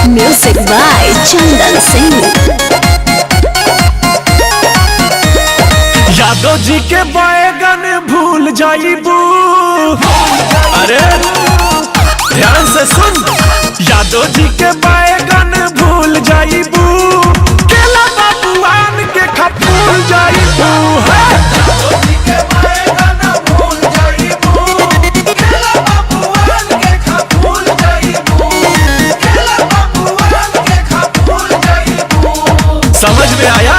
Music by Chandan Singh। Yadav ji के बैगन भूल जाइबू। अरे ध्यान से सुन, यादव जी के बैगन भूल जाइबू, केला बाबूआन के खपूल जाइबू। समझ में आया?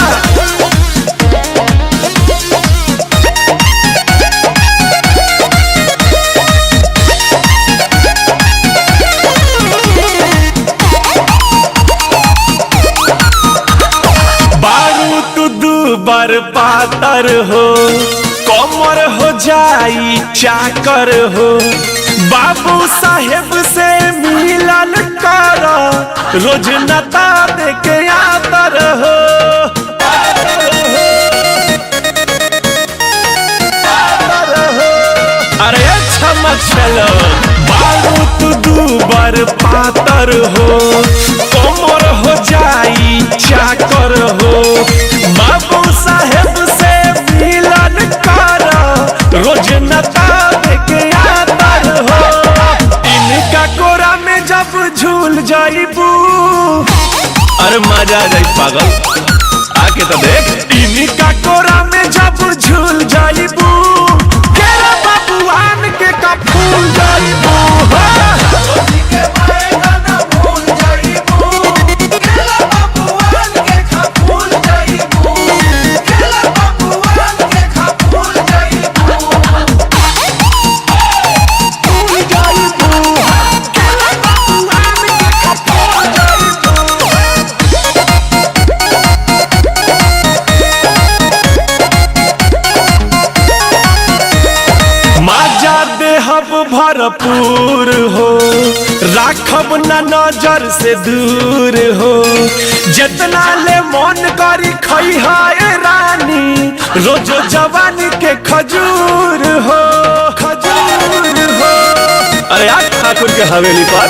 बर पातर हो, कमर हो जाई चाकर हो, बाबू साहेब से मिलन कर, रोज नता दे के आतर हो। अरे चलो बारू तू बर पातर हो, कमर हो जाई चाकर हो, बाबू साहेब से मिलन कर, रोज नता के आतर हो। इनका कोरा में जब झूल जाइबू, अरे मजा आ जाई पागल, आके तो देख। इनका कोरा में जब झूल जाइबू, केरा बाबूआन के कपूल जाइबू। देहब भरपूर हो, राखब न नजर से दूर हो, जितना ले मन करी खइहाए रानी, रोजो जवानी के खजूर हो, खजूर हो। अरे आज ठाकुर के हवेली पर